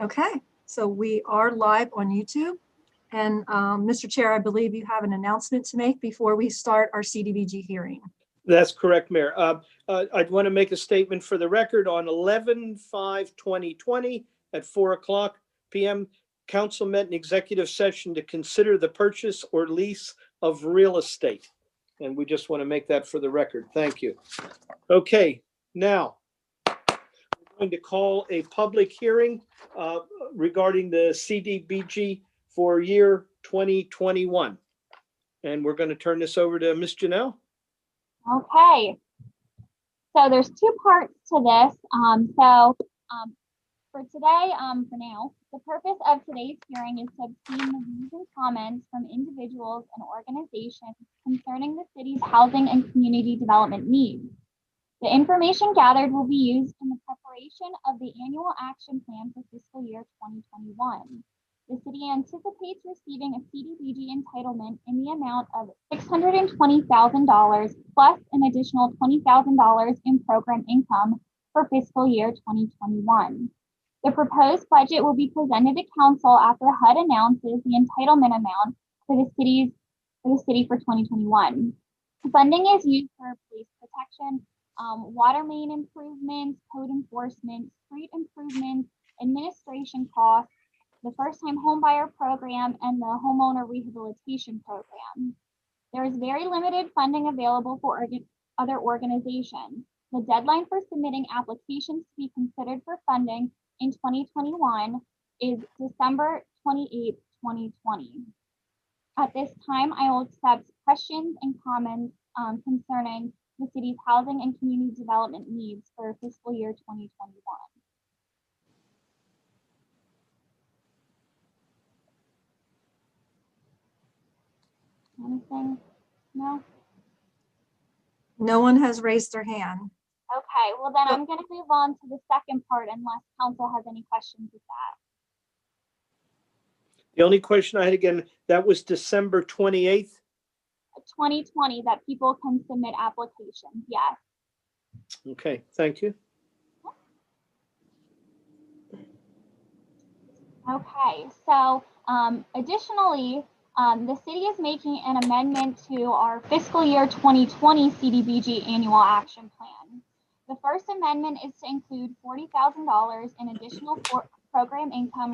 Okay, so we are live on YouTube. And Mr. Chair, I believe you have an announcement to make before we start our CDBG hearing. That's correct, Mayor. I'd want to make a statement for the record on 11/5/2020 at 4:00 p.m. Council met in executive session to consider the purchase or lease of real estate. And we just want to make that for the record. Thank you. Okay, now we're going to call a public hearing regarding the CDBG for year 2021. And we're going to turn this over to Ms. Janelle. Okay, so there's two parts to this. For today, for now, the purpose of today's hearing is to obtain the views and comments from individuals and organizations concerning the city's housing and community development needs. The information gathered will be used in the preparation of the annual action plan for fiscal year 2021. The city anticipates receiving a CDBG entitlement in the amount of $620,000 plus an additional $20,000 in program income for fiscal year 2021. The proposed budget will be presented to council after HUD announces the entitlement amount for the city for 2021. Funding is used for police protection, water main improvements, code enforcement, street improvements, administration costs, the first-time homebuyer program, and the homeowner rehabilitation program. There is very limited funding available for other organizations. The deadline for submitting applications to be considered for funding in 2021 is December 28, 2020. At this time, I will accept questions and comments concerning the city's housing and community development needs for fiscal year 2021. Anything? No? No one has raised their hand. Okay, well then I'm going to move on to the second part unless council has any questions with that. The only question I had again, that was December 28th. 2020 that people can submit applications, yes. Okay, thank you. Okay, so additionally, the city is making an amendment to our fiscal year 2020 CDBG annual action plan. The first amendment is to include $40,000 in additional program income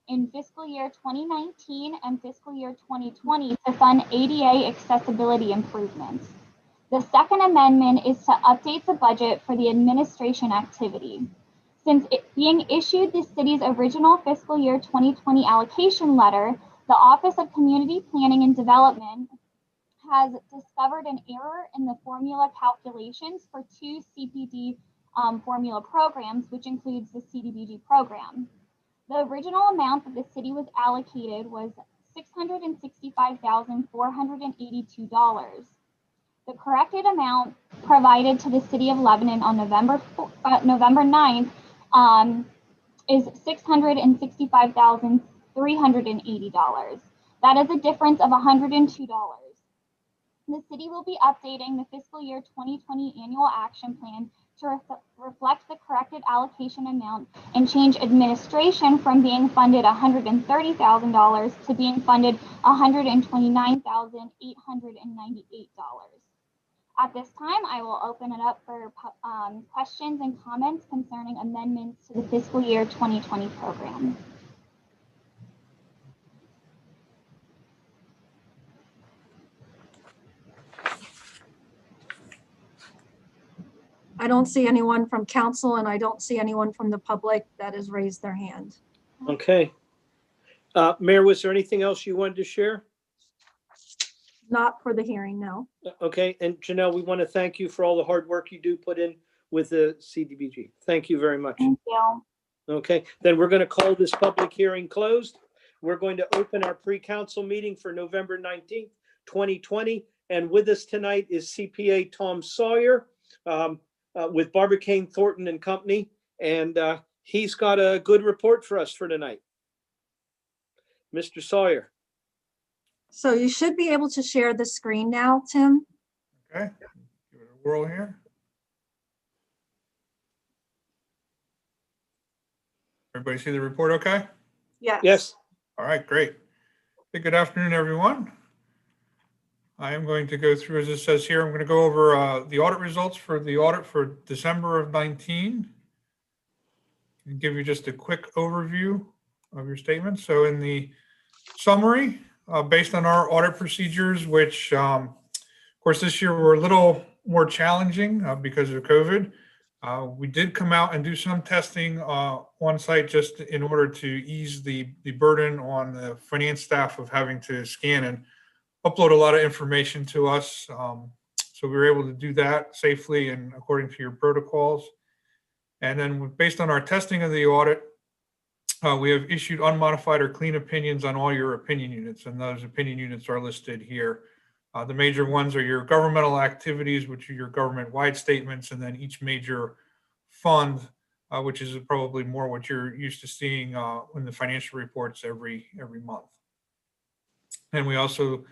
in fiscal year 2019 and fiscal year 2020 to fund ADA accessibility improvements. The second amendment is to update the budget for the administration activity. Since it being issued the city's original fiscal year 2020 allocation letter, the Office of Community Planning and Development has discovered an error in the formula calculations for two CPD formula programs, which includes the CDBG program. The original amount that the city was allocated was $665,482. The corrected amount provided to the city of Lebanon on November 9th is $665,380. That is a difference of $102. The city will be updating the fiscal year 2020 annual action plan to reflect the corrected allocation amount and change administration from being funded $130,000 to being funded $129,898. At this time, I will open it up for questions and comments concerning amendments to the fiscal year 2020 program. I don't see anyone from council and I don't see anyone from the public that has raised their hand. Okay. Mayor, was there anything else you wanted to share? Not for the hearing, no. Okay, and Janelle, we want to thank you for all the hard work you do put in with the CDBG. Thank you very much. Thank you. Okay, then we're going to call this public hearing closed. We're going to open our pre-council meeting for November 19th, 2020. And with us tonight is CPA Tom Sawyer with Barbicane Thornton and Company. And he's got a good report for us for tonight. Mr. Sawyer. So you should be able to share the screen now, Tim. Okay, give it a whirl here. Everybody see the report okay? Yes. Yes, All right, great. Hey, good afternoon, everyone. I am going to go through, as it says here, I'm going to go over the audit results for the audit for December of 19 and give you just a quick overview of your statement. So in the summary, based on our audit procedures, which of course this year were a little more challenging because of COVID, we did come out and do some testing on site just in order to ease the burden on the finance staff of having to scan and upload a lot of information to us. So we were able to do that safely and according to your protocols. And then based on our testing of the audit, we have issued unmodified or clean opinions on all your opinion units, and those opinion units are listed here. The major ones are your governmental activities, which are your government-wide statements, and then each major fund, which is probably more what you're used to seeing in the financial reports every month. And we also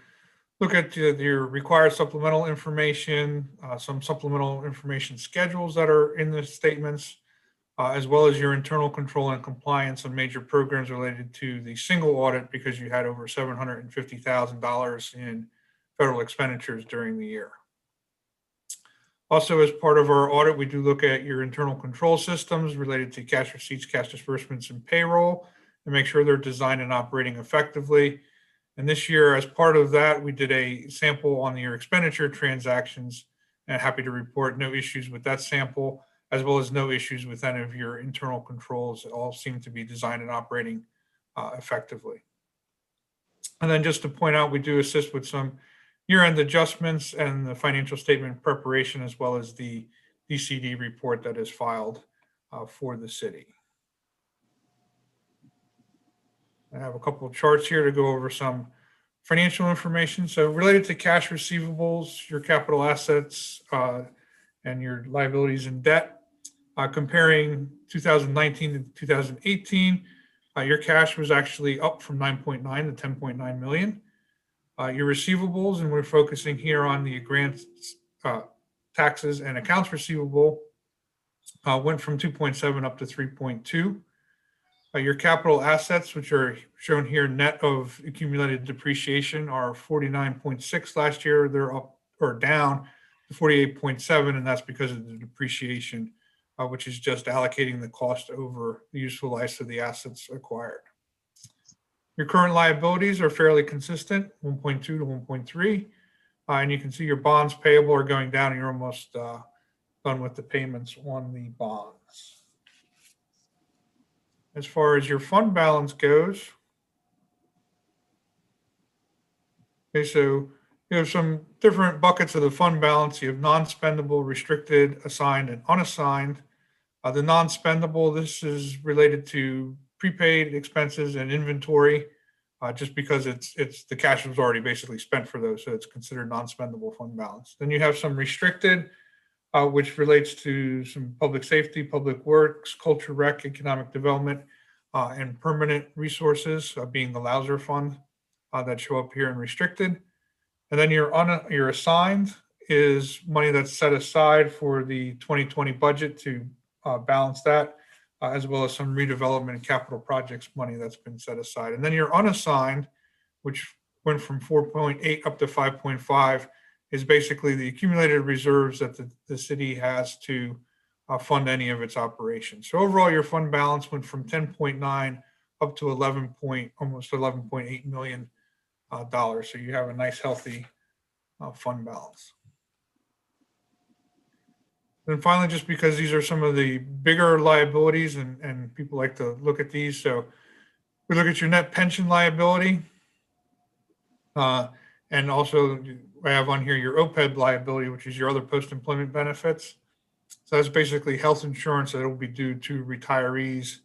look at your required supplemental information, some supplemental information schedules that are in the statements, as well as your internal control and compliance on major programs related to the single audit because you had over $750,000 in federal expenditures during the year. Also, as part of our audit, we do look at your internal control systems related to cash receipts, cash disbursements, and payroll, and make sure they're designed and operating effectively. And this year, as part of that, we did a sample on your expenditure transactions, and happy to report no issues with that sample, as well as no issues with any of your internal controls. It all seem to be designed and operating effectively. And then just to point out, we do assist with some year-end adjustments and the financial statement preparation, as well as the DCD report that is filed for the city. I have a couple of charts here to go over some financial information. So related to cash receivables, your capital assets, and your liabilities and debt, comparing 2019 to 2018, your cash was actually up from 9.9 to 10.9 million. Your receivables, and we're focusing here on the grants, taxes, and accounts receivable, went from 2.7 up to 3.2. Your capital assets, which are shown here net of accumulated depreciation, are 49.6 last year. They're up or down to 48.7, and that's because of the depreciation, which is just allocating the cost over the useful life of the assets acquired. Your current liabilities are fairly consistent, 1.2 to 1.3, and you can see your bonds payable are going down, and you're almost done with the payments on the bonds. As far as your fund balance goes, okay, so you have some different buckets of the fund balance. You have non-spendable, restricted, assigned, and unassigned. The non-spendable, this is related to prepaid expenses and inventory, just because it's the cash was already basically spent for those, so it's considered non-spendable fund balance. Then you have some restricted, which relates to some public safety, public works, culture, rec, economic development, and permanent resources, being the Louser Fund, that show up here in restricted. And then your assigned is money that's set aside for the 2020 budget to balance that, as well as some redevelopment and capital projects money that's been set aside. And then your unassigned, which went from 4.8 up to 5.5, is basically the accumulated reserves that the city has to fund any of its operations. So overall, your fund balance went from 10.9 up to almost 11.8 million dollars. So you have a nice, healthy fund balance. And finally, just because these are some of the bigger liabilities and people like to look at these, so we look at your net pension liability, and also I have on here your OPEB liability, which is your other post-employment benefits. So that's basically health insurance that will be due to retirees.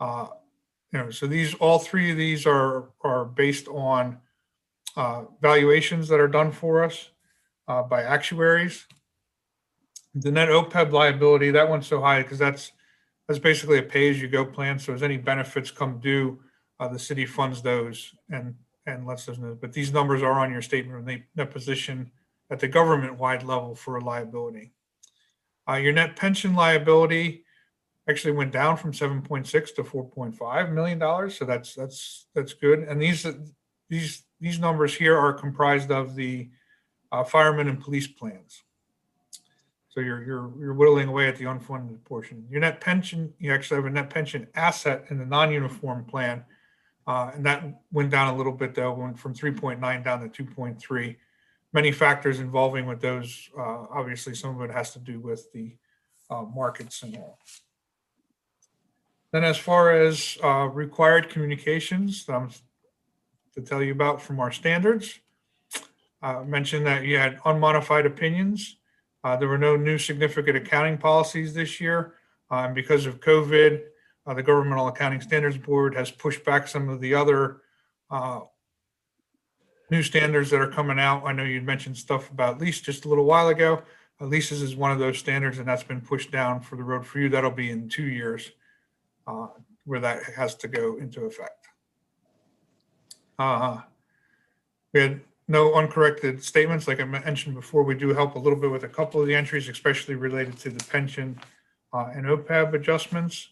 So all three of these are based on valuations that are done for us by actuaries. The net OPEB liability, that one's so high because that's basically a pay-as-you-go plan. So as any benefits come due, the city funds those and lets us know. But these numbers are on your statement, and they position at the government-wide level for a liability. Your net pension liability, actually went down from 7.6 to $4.5 million. So that's good. And these numbers here are comprised of the firemen and police plans. So you're whittling away at the unfunded portion. Your net pension, you actually have a net pension asset in the non-uniform plan. And that went down a little bit though, went from 3.9 down to 2.3. Many factors involving with those. Obviously, some of it has to do with the markets and all. Then as far as required communications to tell you about from our standards, mentioned that you had unmodified opinions. There were no new significant accounting policies this year. And because of COVID, the Governmental Accounting Standards Board has pushed back some of the other new standards that are coming out. I know you'd mentioned stuff about lease just a little while ago. Leases is one of those standards, and that's been pushed down for the road for you. That'll be in 2 years where that has to go into effect. We had no uncorrected statements. Like I mentioned before, we do help a little bit with a couple of the entries, especially related to the pension and OPEB adjustments.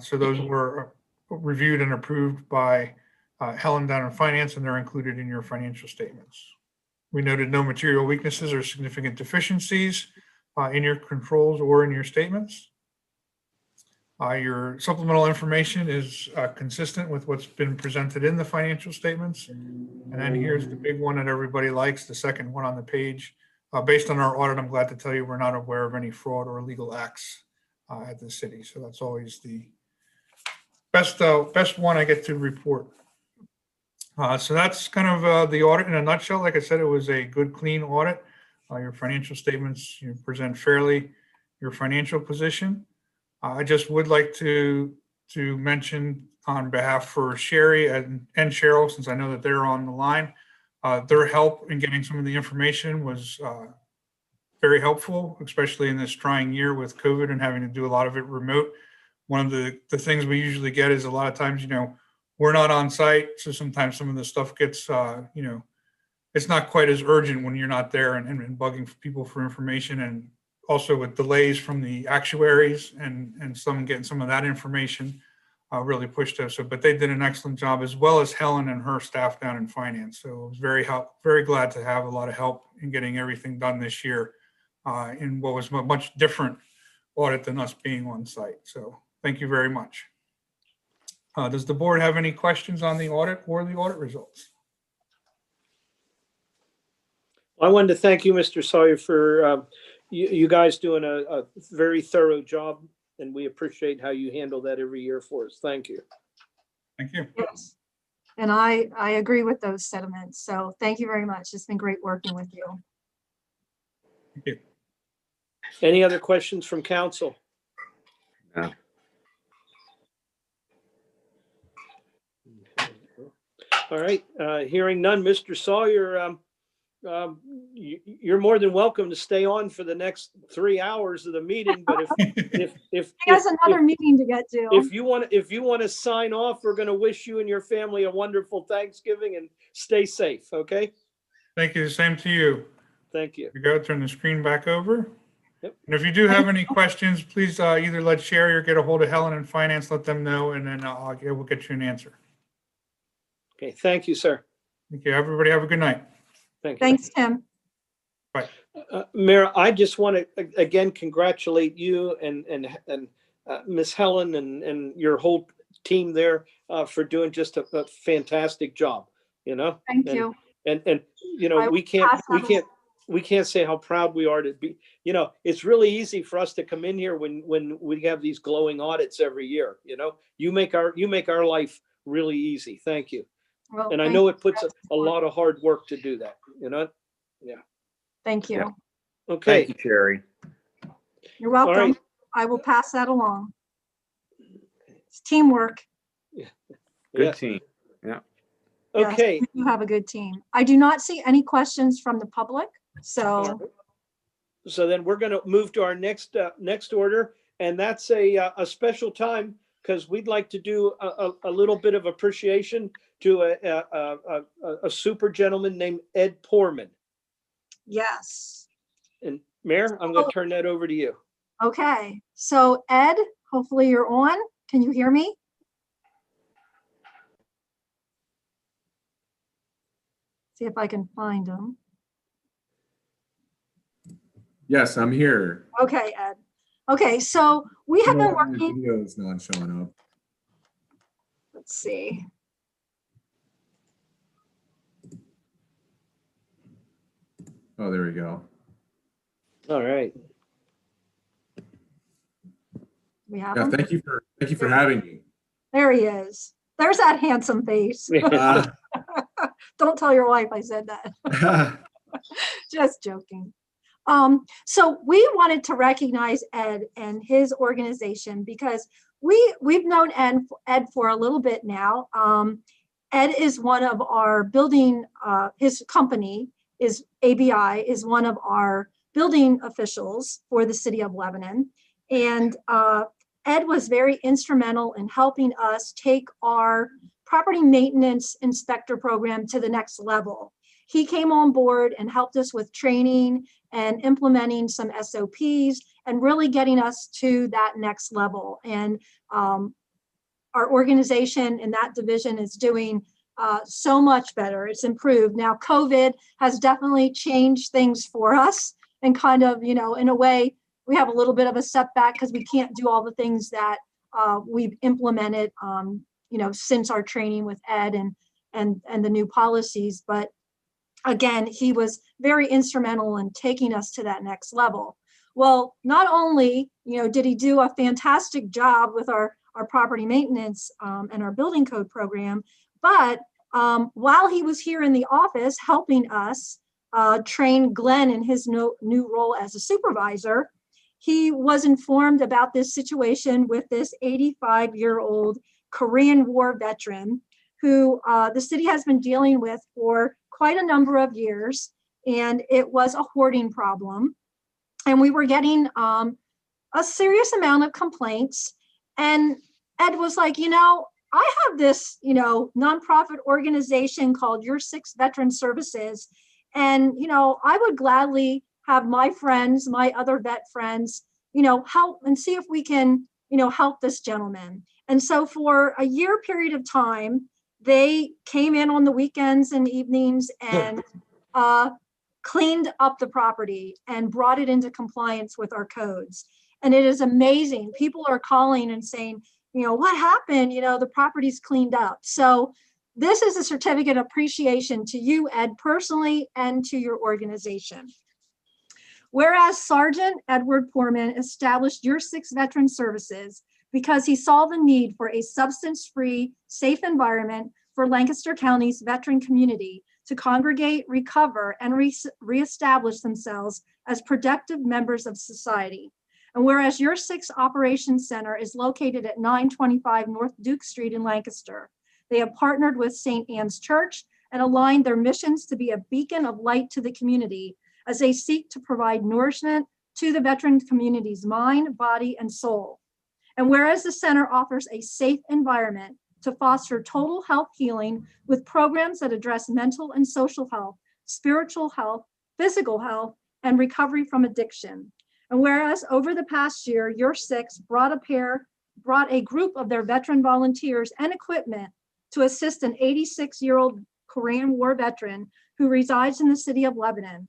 So those were reviewed and approved by Helen down in finance, and they're included in your financial statements. We noted no material weaknesses or significant deficiencies in your controls or in your statements. Your supplemental information is consistent with what's been presented in the financial statements. And then here's the big one that everybody likes, the second one on the page. Based on our audit, I'm glad to tell you we're not aware of any fraud or illegal acts at the city. So that's always the best one I get to report. So that's kind of the audit in a nutshell. Like I said, it was a good, clean audit. Your financial statements, you present fairly your financial position. I just would like to mention on behalf for Sherry and Cheryl, since I know that they're on the line, their help in getting some of the information was very helpful, especially in this trying year with COVID and having to do a lot of it remote. One of the things we usually get is a lot of times, we're not on site. So sometimes some of the stuff gets, it's not quite as urgent when you're not there and bugging people for information, and also with delays from the actuaries and some getting some of that information really pushed us. But they did an excellent job, as well as Helen and her staff down in finance. So I was very glad to have a lot of help in getting everything done this year in what was a much different audit than us being on site. So thank you very much. Does the board have any questions on the audit or the audit results? I wanted to thank you, Mr. Sawyer, for you guys doing a very thorough job, and we appreciate how you handle that every year for us. Thank you. Thank you. Yes. And I agree with those sentiments. So thank you very much. It's been great working with you. Thank you. Any other questions from council? No. All right, hearing none, Mr. Sawyer, you're more than welcome to stay on for the next 3 hours of the meeting. But if He has another meeting to get to. if you want to sign off, we're going to wish you and your family a wonderful Thanksgiving and stay safe. Okay. Thank you. The same to you. Thank you. You go turn the screen back over. Yep. And if you do have any questions, please either let Sherry or get a hold of Helen in finance, let them know, and then we'll get you an answer. Okay. Thank you, sir. Thank you. Everybody have a good night. Thank you. Thanks, Tim. Bye. Mayor, I just want to again congratulate you and Miss Helen and your whole team there for doing just a fantastic job. Thank you. And I will we can't say how proud we are to be. It's really easy for us to come in here when we have these glowing audits every year. You make our life really easy. Thank you. Well, And I thank know you. it puts a lot of hard work to do that. Yeah. Thank you. Yeah. Okay. Thank you, Sherry. You're welcome. right. I will pass that along. It's teamwork. Good Yeah. team. Yeah. Yes, Okay. you have a good team. I do not see any questions from the public. So So then we're going to move to our next order, and that's a special time because we'd like to do a little bit of appreciation to a super gentleman named Ed Poorman. yes. And Mayor, I'm going to turn that over to you. Okay, so Ed, hopefully you're on. Can you hear me? See if I can find him. Yes, I'm here. Okay, Ed. Okay, so we have been My working, video is not showing up. let's see. Oh, there we go. All right. We have Yeah, him. thank you for having me. There he is. There's that handsome face. Don't tell your wife I said that. Just joking. So we wanted to recognize Ed and his organization because we've known Ed for a little bit now. Ed is one of our building, his company is ABI, is one of our building officials for the city of Lebanon. And Ed was very instrumental in helping us take our property maintenance inspector program to the next level. He came on board and helped us with training and implementing some SOPs and really getting us to that next level. And our organization in that division is doing so much better. It's improved. Now, COVID has definitely changed things for us and kind of, you know, in a way, we have a little bit of a setback because we can't do all the things that we've implemented, you know, since our training with Ed and the new policies. But again, he was very instrumental in taking us to that next level. Well, not only, you know, did he do a fantastic job with our property maintenance and our building code program, but while he was here in the office helping us train Glenn in his new role as a supervisor, he was informed about this situation with this 85-year-old Korean War veteran who the city has been dealing with for quite a number of years, and it was a hoarding problem. And we were getting a serious amount of complaints. And Ed was like, you know, I have this, you know, nonprofit organization called Your Six Veteran Services. And, you know, I would gladly have my friends, my other vet friends, you know, help and see if we can, you know, help this gentleman. And so for a year period of time, they came in on the weekends and evenings and cleaned up the property and brought it into compliance with our codes. And it is amazing. People are calling and saying, you know, what happened? You know, the property's cleaned up. So this is a certificate of appreciation to you, Ed, personally, and to your organization. Whereas Sergeant Edward Poorman established Your Six Veteran Services because he saw the need for a substance-free, safe environment for Lancaster County's veteran community to congregate, recover, and reestablish themselves as productive members of society. And whereas Your Six Operations Center is located at 925 North Duke Street in Lancaster, they have partnered with St. Anne's Church and aligned their missions to be a beacon of light to the community as they seek to provide nourishment to the veteran community's mind, body, and soul. And whereas the center offers a safe environment to foster total health healing with programs that address mental and social health, spiritual health, physical health, and recovery from addiction. And whereas over the past year, Your Six brought a group of their veteran volunteers and equipment to assist an 86-year-old Korean War veteran who resides in the city of Lebanon.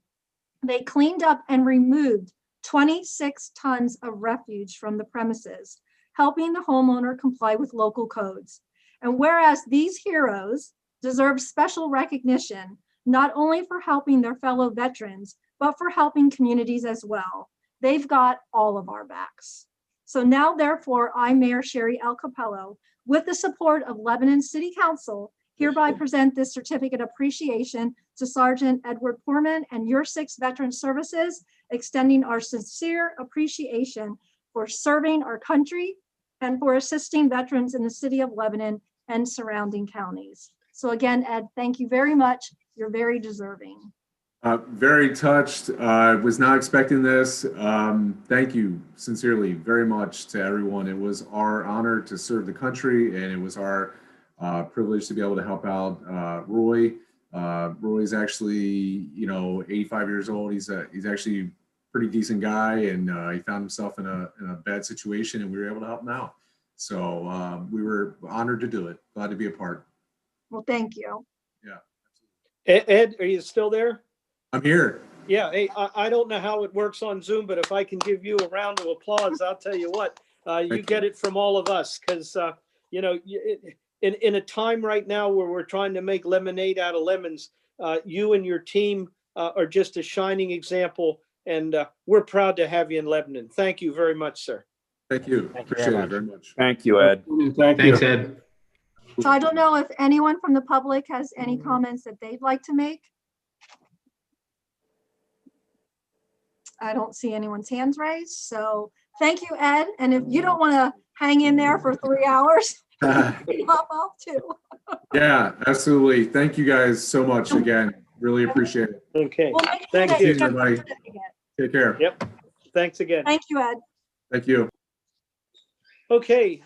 They cleaned up and removed 26 tons of refuge from the premises, helping the homeowner comply with local codes. And whereas these heroes deserve special recognition, not only for helping their fellow veterans, but for helping communities as well. They've got all of our backs. So now, therefore, I, Mayor Sherry L. Capello, with the support of Lebanon City Council, hereby present this certificate of appreciation to Sergeant Edward Poorman and Your Six Veteran Services, extending our sincere appreciation for serving our country and for assisting veterans in the city of Lebanon and surrounding counties. So again, Ed, thank you very much. You're very deserving. Very touched. Was not expecting this. Thank you sincerely very much to everyone. It was our honor to serve the country, and it was our privilege to be able to help out Roy. Roy's actually, 85 years old. He's actually pretty decent guy, and he found himself in a bad situation, and we were able to help him out. So we were honored to do it. Glad to be a part. Well, thank you. Ed, are you still there? I'm here. Yeah, hey, I don't know how it works on Zoom, but if I can give you a round of applause, I'll tell you what, you get it from all of us, because, in a time right now where we're trying to make lemonade out of lemons, you and your team are just a shining example, and we're proud to have you in Lebanon. Thank you very much, sir. Thank you. Thank you Appreciate very it very much. Thank you, Ed. Thanks, Ed. So I don't know if anyone from the public has any comments that they'd like to make. I don't see anyone's hands raised. So thank you, Ed. And if you don't want to hang in there for 3 hours, you can hop off too. Yeah, absolutely. Thank you guys so much again. Really appreciate it. Okay, We'll make sure Thank that you. you get Everybody. the certificate. Take care. Yep. Thanks again. Thank you, Ed. Thank you. Okay,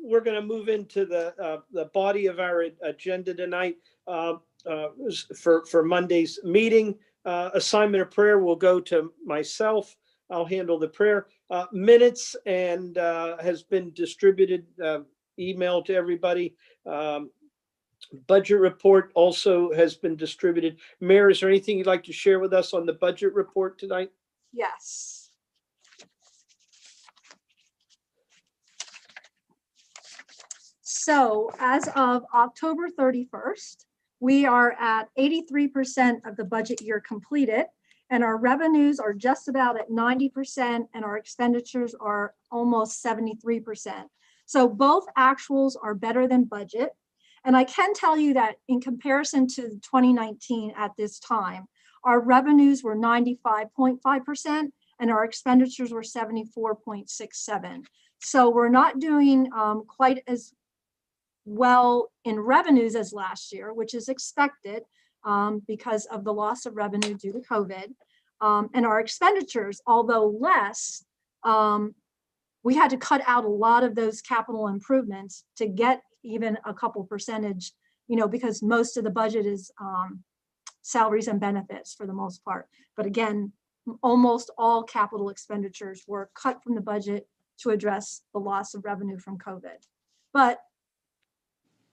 we're going to move into the body of our agenda tonight for Monday's meeting. Assignment of prayer will go to myself. I'll handle the prayer. Minutes and has been distributed, emailed to everybody. Budget report also has been distributed. Mayor, is there anything you'd like to share with us on the budget report tonight? Yes. So as of October 31st, we are at 83% of the budget year completed, and our revenues are just about at 90%, and our expenditures are almost 73%. So both actuals are better than budget. And I can tell you that in comparison to 2019 at this time, our revenues were 95.5% and our expenditures were 74.67. So we're not doing quite as well in revenues as last year, which is expected because of the loss of revenue due to COVID. And our expenditures, although less, we had to cut out a lot of those capital improvements to get even a couple percentage, because most of the budget is salaries and benefits for the most part. But again, almost all capital expenditures were cut from the budget to address the loss of revenue from COVID. But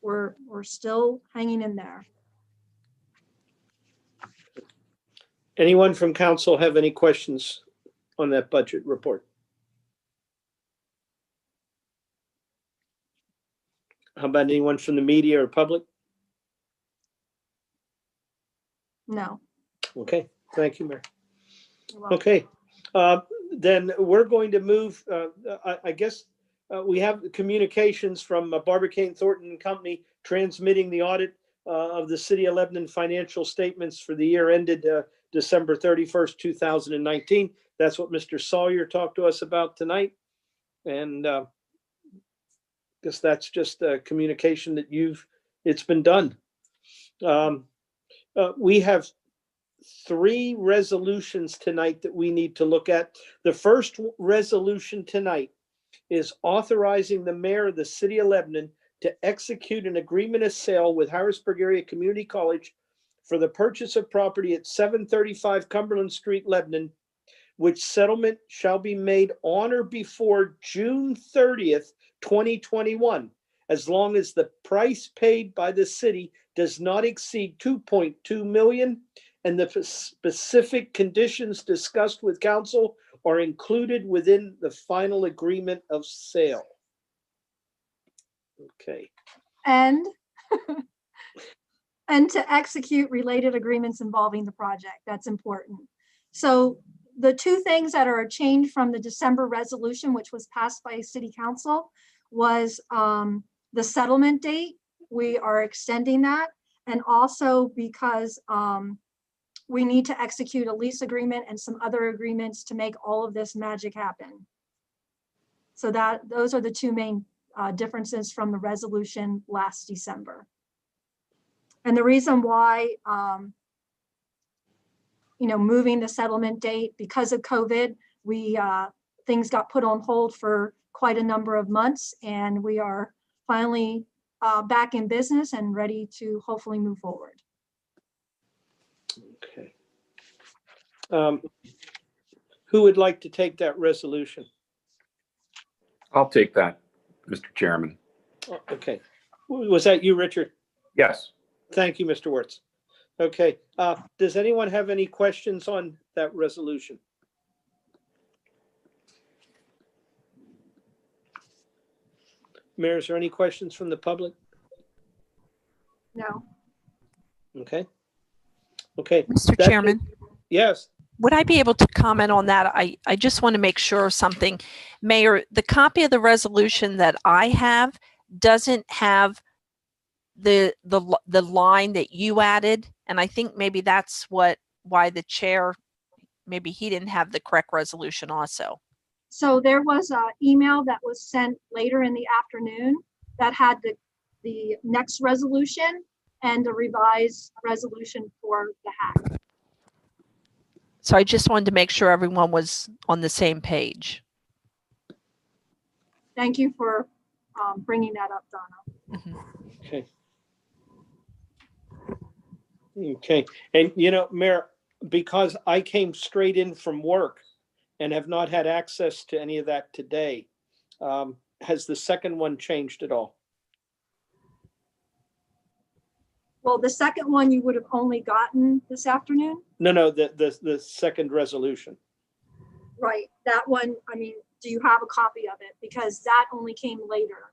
we're still hanging in there. Anyone from council have any questions on that budget report? How about anyone from the media or public? No. Okay, thank you, Mayor. You're welcome. Okay, then we're going to move, I guess we have communications from Barbicane Thornton and Company transmitting the audit of the City of Lebanon financial statements for the year ended December 31st, 2019. That's what Mr. Sawyer talked to us about tonight. And I guess that's just a communication that it's been done. We have 3 resolutions tonight that we need to look at. The first resolution tonight is authorizing the mayor of the City of Lebanon to execute an agreement of sale with Harrisburg Area Community College for the purchase of property at 735 Cumberland Street, Lebanon, which settlement shall be made on or before June 30th, 2021, as long as the price paid by the city does not exceed $2.2 million and the specific conditions discussed with council are included within the final agreement of sale. Okay. And to execute related agreements involving the project. That's important. So the 2 things that are a change from the December resolution, which was passed by City Council, was the settlement date. We are extending that. And also because we need to execute a lease agreement and some other agreements to make all of this magic happen. So those are the 2 main differences from the resolution last December. And the reason why, moving the settlement date because of COVID, things got put on hold for quite a number of months, and we are finally back in business and ready to hopefully move forward. Okay. Who would like to take that resolution? I'll take that, Mr. Chairman. Okay. Was that you, Richard? Yes. Thank you, Mr. Wertz. Okay. Does anyone have any questions on that resolution? Mayor, is there any questions from the public? No. Okay. Okay. Mr. That- Chairman, Yes. would I be able to comment on that? I just want to make sure of something. Mayor, the copy of the resolution that I have doesn't have the line that you added. And I think maybe that's why the chair, maybe he didn't have the correct resolution also. So there was an email that was sent later in the afternoon that had the next resolution and a revised resolution for the hack. So I just wanted to make sure everyone was on the same page. Thank you for bringing that up, Donna. Mhm. Okay. Okay. And, Mayor, because I came straight in from work and have not had access to any of that today, has the second one changed at all? Well, the second one you would have only gotten this afternoon. No, the second resolution. Right. That one, I mean, do you have a copy of it? Because that only came later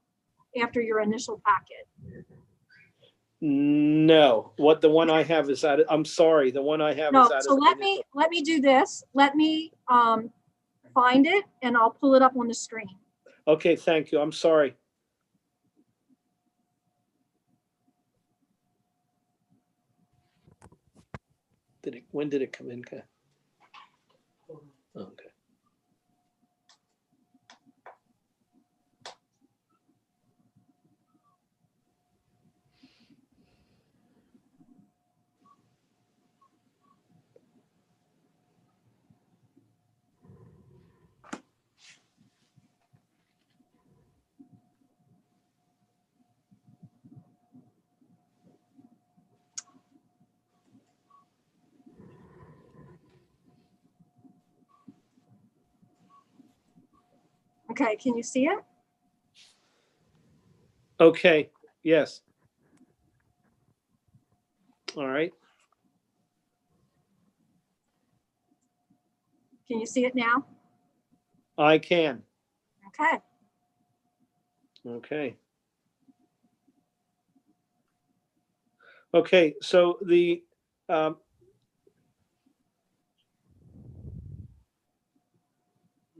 after your initial packet. No, the one I have is out. I'm sorry, the one I have No, is out. so let me do this. Let me find it and I'll pull it up on the screen. Okay, thank you. I'm sorry. When did it come in? Okay. Okay, can you see it? Okay, yes. All right. Can you see it now? I can. Okay. Okay. Okay, so no,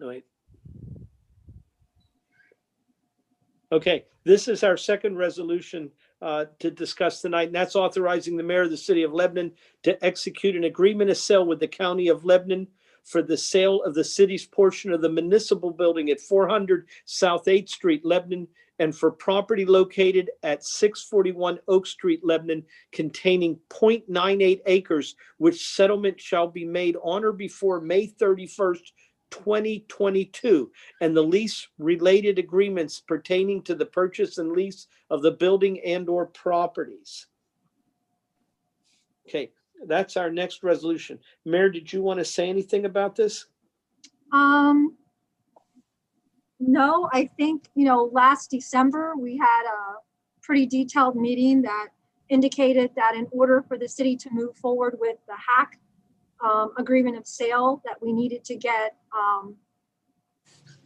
wait. Okay, this is our second resolution to discuss tonight, and that's authorizing the mayor of the city of Lebanon to execute an agreement of sale with the county of Lebanon for the sale of the city's portion of the municipal building at 400 South 8th Street, Lebanon, and for property located at 641 Oak Street, Lebanon, containing 0.98 acres, which settlement shall be made on or before May 31st, 2022, and the lease related agreements pertaining to the purchase and lease of the building and or properties. Okay, that's our next resolution. Mayor, did you want to say anything about this? No, I think, last December we had a pretty detailed meeting that indicated that in order for the city to move forward with the hack agreement of sale, that we needed to get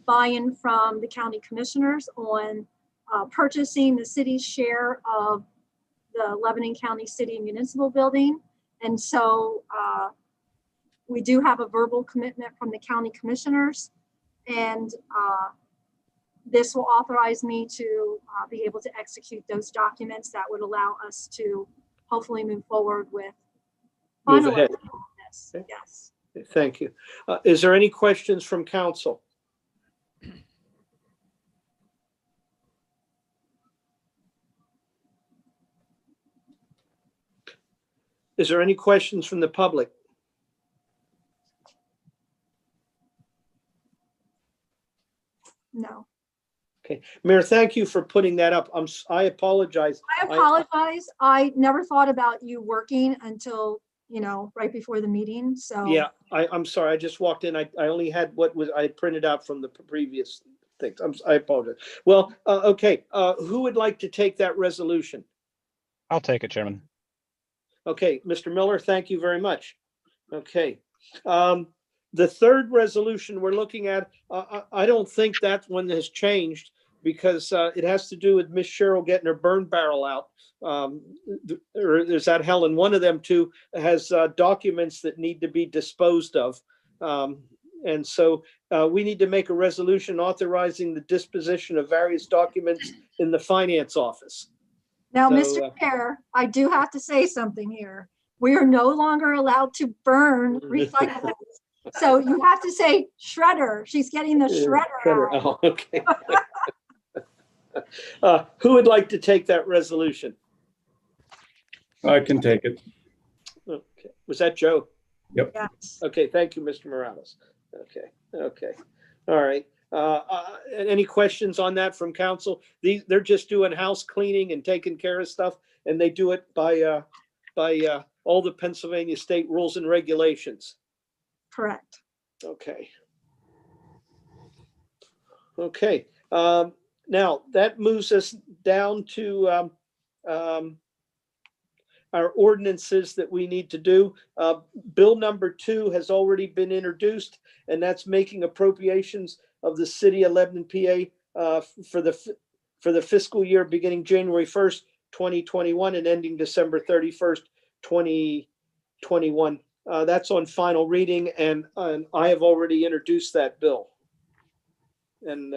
buy-in from the county commissioners on purchasing the city's share of the Lebanon County City Municipal Building. And so we do have a verbal commitment from the county commissioners, and this will authorize me to be able to execute those documents that would allow us to hopefully move forward with Move ahead. finalizing this. Okay. Yes. Thank you. Is there any questions from council? Is there any questions from the public? No. Okay, Mayor, thank you for putting that up. I apologize. I apologize. I never thought about you working until right before the meeting. So Yeah, I'm sorry. I just walked in. I only had what was I printed out from the previous things. I apologize. Well, okay. Who would like to take that resolution? I'll take it, Chairman. Okay, Mr. Miller, thank you very much. Okay. The third resolution we're looking at, I don't think that one has changed because it has to do with Miss Cheryl getting her burn barrel out. Or is that Helen? One of them two has documents that need to be disposed of. And so we need to make a resolution authorizing the disposition of various documents in the finance office. now, So, Mr. Chair, I do have to say something here. We are no longer allowed to burn recyclables. So you have to say shredder. She's getting the shredder out. Oh, okay. Who would like to take that resolution? I can take it. Okay. Was that Joe? Yes. Okay, thank you, Mr. Morales. Okay. All right. Any questions on that from council? They're just doing house cleaning and taking care of stuff, and they do it by all the Pennsylvania state rules and regulations. Correct. Okay. Now that moves us down to our ordinances that we need to do. Bill number 2 has already been introduced, and that's making appropriations of the city of Lebanon, PA for the fiscal year beginning January 1st, 2021 and ending December 31st, 2021. That's on final reading, and I have already introduced that bill. And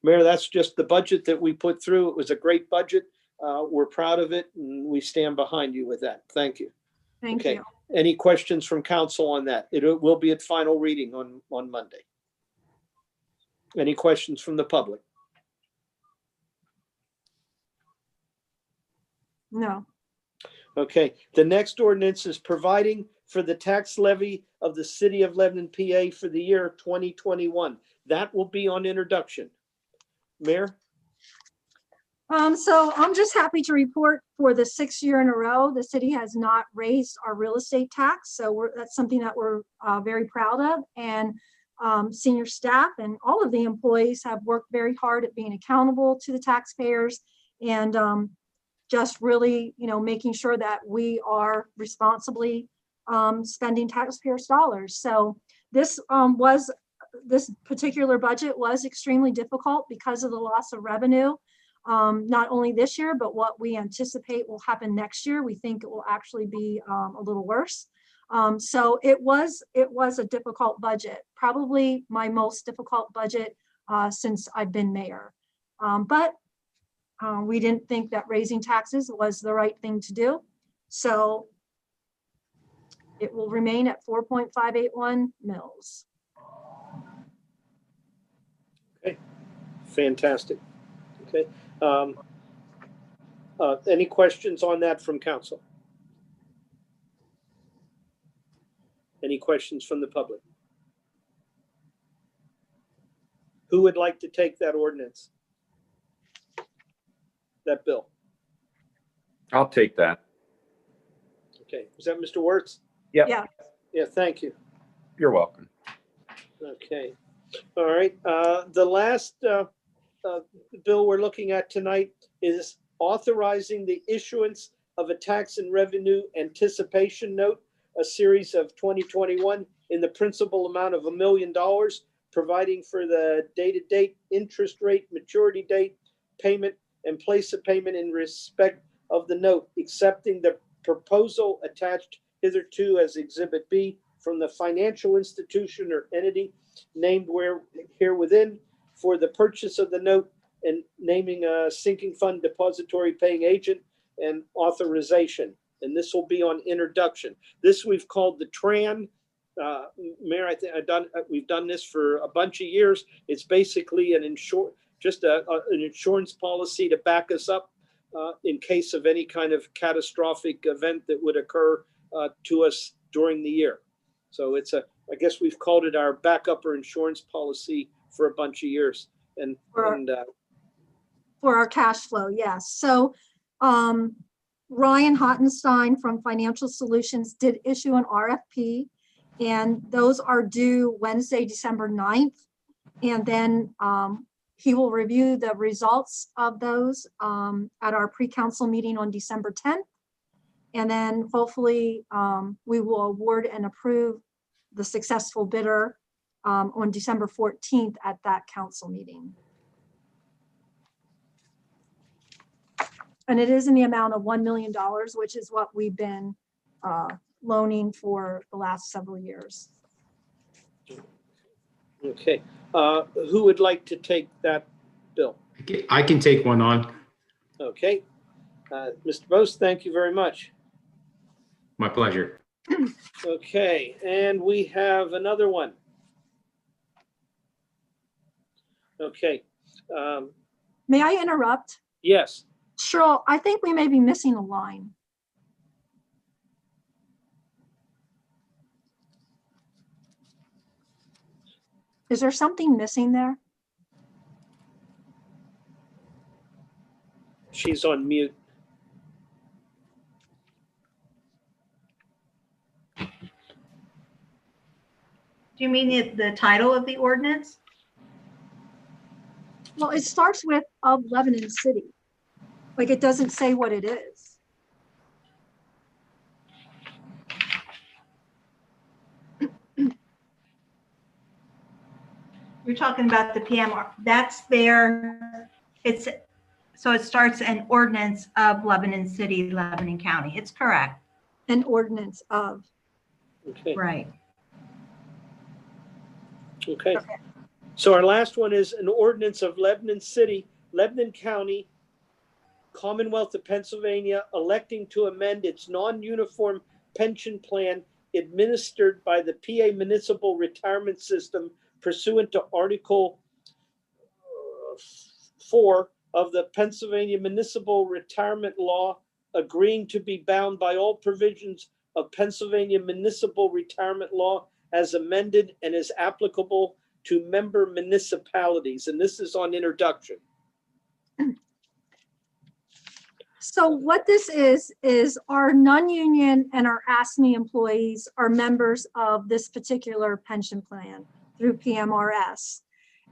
Mayor, that's just the budget that we put through. It was a great budget. We're proud of it, and we stand behind you with that. Thank you. Thank Okay. you. Any questions from council on that? It will be at final reading on Monday. Any questions from the public? No. Okay, the next ordinance is providing for the tax levy of the city of Lebanon, PA for the year 2021. That will be on introduction. Mayor? So I'm just happy to report for the 6th year in a row, the city has not raised our real estate tax. So that's something that we're very proud of. And senior staff and all of the employees have worked very hard at being accountable to the taxpayers and just really, making sure that we are responsibly spending taxpayers' dollars. So this particular budget was extremely difficult because of the loss of revenue. Not only this year, but what we anticipate will happen next year. We think it will actually be a little worse. So it was a difficult budget, probably my most difficult budget since I've been mayor. But we didn't think that raising taxes was the right thing to do. So it will remain at 4.581 mils. Okay, fantastic. Okay. Any questions on that from council? Any questions from the public? Who would like to take that ordinance? That bill? I'll take that. Okay, is that Mr. Wertz? Yep. Yeah. Yeah, thank you. You're welcome. Okay, all right. The last bill we're looking at tonight is authorizing the issuance of a tax and revenue anticipation note, a series of 2021 in the principal amount of $1 million, providing for the date-to-date interest rate, maturity date, payment, and place of payment in respect of the note, accepting the proposal attached hitherto as Exhibit B from the financial institution or entity named here within for the purchase of the note and naming a sinking fund depository paying agent and authorization. And this will be on introduction. This we've called the TRAN. Mayor, I think we've done this for a bunch of years. It's basically an insurance policy to back us up in case of any kind of catastrophic event that would occur to us during the year. So it's I guess we've called it our backup or insurance policy for a bunch of years. For our cash flow, yes. So Ryan Hottenstein from Financial Solutions did issue an RFP, and those are due Wednesday, December 9th. And then he will review the results of those at our pre-council meeting on December 10th. And then hopefully we will award and approve the successful bidder on December 14th at that council meeting. And it is in the amount of $1 million, which is what we've been loaning for the last several years. Okay. Who would like to take that bill? I can take one on. Okay. Mr. Bose, thank you very much. My pleasure. Okay, and we have another one. Okay. May I interrupt? Yes. Cheryl, I think we may be missing a line. Is there something missing there? She's on mute. Do you mean the title of the ordinance? Well, it starts with of Lebanon City. Like it doesn't say what it is. You're talking about the PMR. That's there. So it starts an ordinance of Lebanon City, Lebanon County. It's correct. An ordinance of. Okay. Right. Okay. So our last one is an ordinance of Lebanon City, Lebanon County, Commonwealth of Pennsylvania, electing to amend its non-uniform pension plan administered by the PA Municipal Retirement System pursuant to Article 4 of the Pennsylvania Municipal Retirement Law, agreeing to be bound by all provisions of Pennsylvania Municipal Retirement Law as amended and is applicable to member municipalities. And this is on introduction. So what this is our non-union and our ASME employees are members of this particular pension plan through PMRS.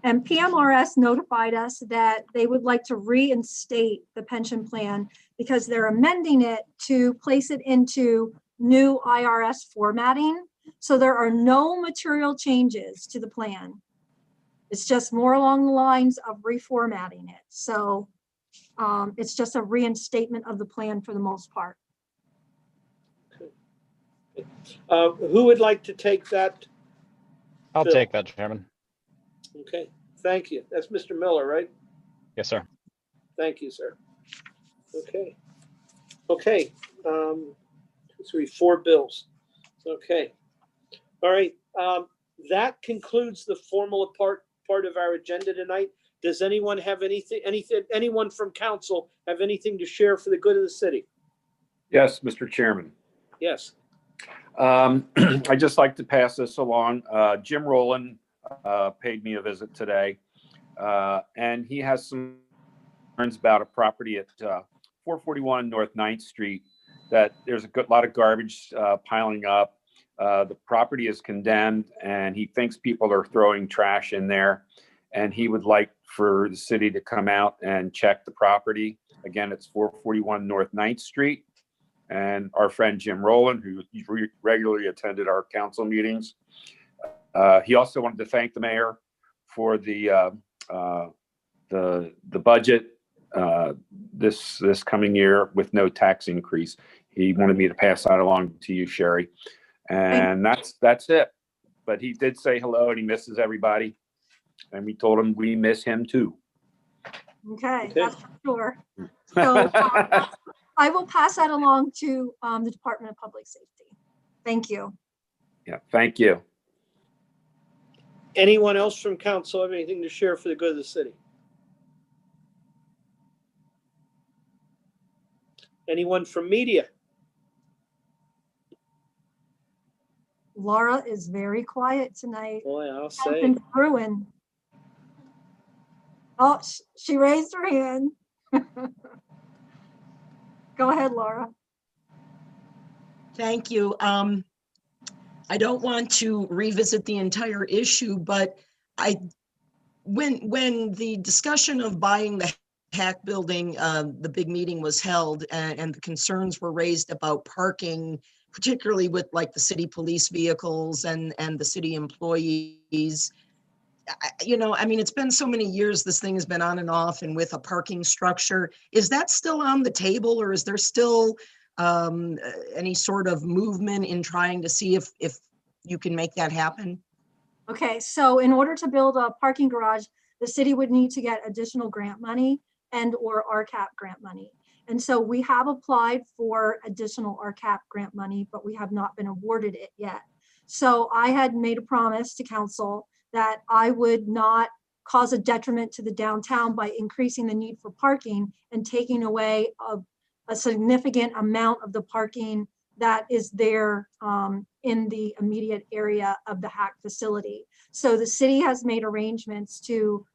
And PMRS notified us that they would like to reinstate the pension plan because they're amending it to place it into new IRS formatting. So there are no material changes to the plan. It's just more along the lines of reformatting it. So it's just a reinstatement of the plan for the most part. Who would like to take that? I'll Bill. take that, Chairman. Okay, thank you. That's Mr. Miller, right? Yes, sir. Thank you, sir. Okay. Okay. 2, 3, 4 bills. Okay. All right. That concludes the formal part of our agenda tonight. Does anyone have anyone from council have anything to share for the good of the city? Yes, Mr. Chairman. Yes. I'd just like to pass this along. Jim Rowland paid me a visit today, and he has some concerns about a property at 441 North 9th Street that there's a lot of garbage piling up. The property is condemned, and he thinks people are throwing trash in there, and he would like for the city to come out and check the property. Again, it's 441 North 9th Street. And our friend Jim Rowland, who regularly attended our council meetings, he also wanted to thank the mayor for the budget this coming year with no tax increase. He wanted me to pass that along to you, Sherry, and that's it. But he did say hello and he misses everybody, and we told him we miss him too. Okay, that's for sure. So I will pass that along to the Department of Public Safety. Thank you. Yeah, thank you. Anyone else from council have anything to share for the good of the city? Anyone from media? Laura is very quiet tonight. Boy, I'll say. Something's brewing. Oh, she raised her hand. Go ahead, Laura. Thank you. I don't want to revisit the entire issue, but when the discussion of buying the Hack building, the big meeting was held, and the concerns were raised about parking, particularly with like the city police vehicles and the city employees. I mean, it's been so many years, this thing has been on and off and with a parking structure. Is that still on the table, or is there still any sort of movement in trying to see if you can make that happen? Okay, so in order to build a parking garage, the city would need to get additional grant money and or RCAP grant money. And so we have applied for additional RCAP grant money, but we have not been awarded it yet. So I had made a promise to council that I would not cause a detriment to the downtown by increasing the need for parking and taking away a significant amount of the parking that is there in the immediate area of the Hack facility. So the city has made arrangements to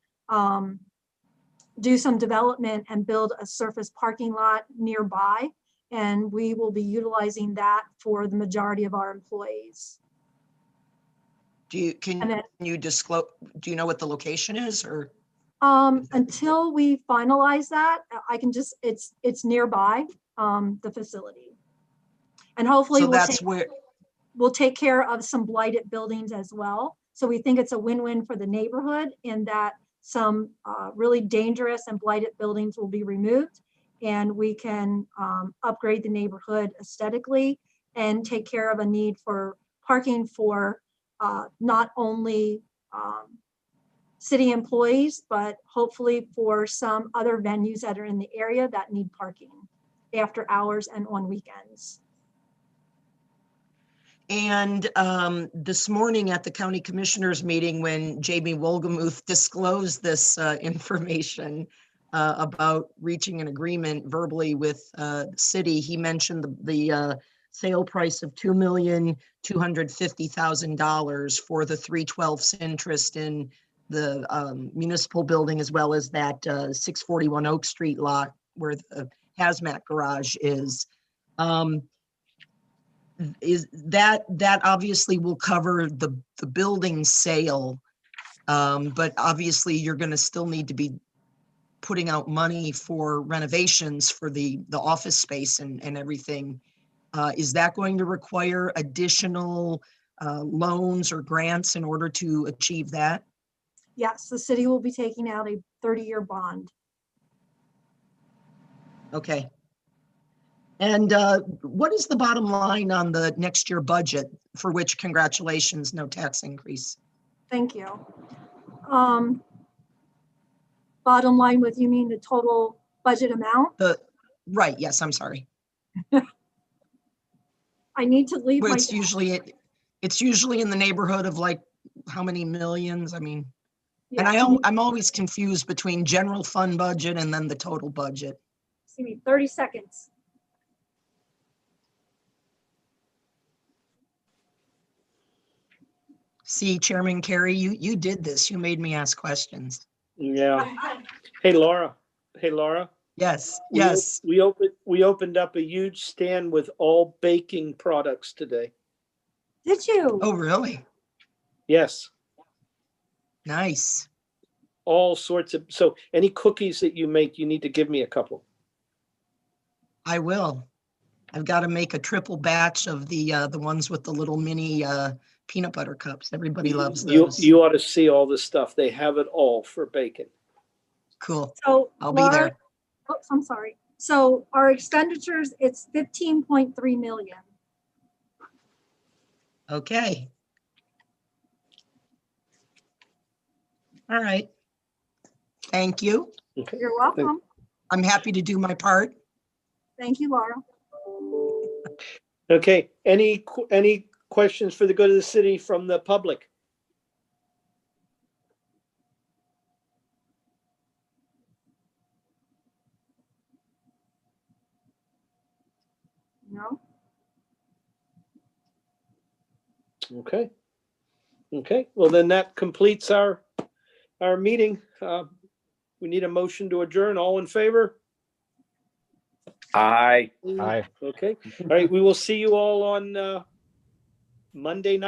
do some development and build a surface parking lot nearby. And we will be utilizing that for the majority of our employees. Can you disclose, do you know what the location is, or? Until we finalize that, I can just, it's nearby the facility. And hopefully So that's where we'll take care of some blighted buildings as well. So we think it's a win-win for the neighborhood in that some really dangerous and blighted buildings will be removed, and we can upgrade the neighborhood aesthetically and take care of a need for parking for not only city employees, but hopefully for some other venues that are in the area that need parking after hours and on weekends. And this morning at the county commissioners meeting, when Jamie Wolgemuth disclosed this information about reaching an agreement verbally with the city, he mentioned the sale price of $2,250,000 for the 3/12 interest in the municipal building, as well as that 641 Oak Street lot where the hazmat garage is. Is that obviously will cover the building sale, but obviously you're going to still need to be putting out money for renovations for the office space and everything. Is that going to require additional loans or grants in order to achieve that? Yes, the city will be taking out a 30-year bond. Okay. And what is the bottom line on the next year budget, for which congratulations, no tax increase? Thank you. Bottom line with, you mean the total budget amount? Right, yes, I'm sorry. I need to leave Well, my. it's usually in the neighborhood of like how many millions? I mean, Yeah, and I'm always confused between general fund budget and then the total budget. give me 30 seconds. See, Chairman Carey, you did this. You made me ask questions. Yeah. Hey, Laura. Hey, Laura. Yes, We yes. We opened up a huge stand with all baking products today. Did you? Oh, really? Yes. Nice. All sorts of, so any cookies that you make, you need to give me a couple. I will. I've got to make a triple batch of the ones with the little mini peanut butter cups. Everybody loves those. You ought to see all this stuff. They have it all for baking. Cool. So I'll be Laura, there. oops, I'm sorry. So our expenditures, it's 15.3 million. Okay. All right. Thank you. Okay. You're welcome. I'm happy to do my part. Thank you, Laura. Okay. Any questions for the good of the city from the public? No? Okay. Okay. Well, then that completes our meeting. We need a motion to adjourn. All in favor? Aye. Aye. Okay. All right. We will see you all on Monday night.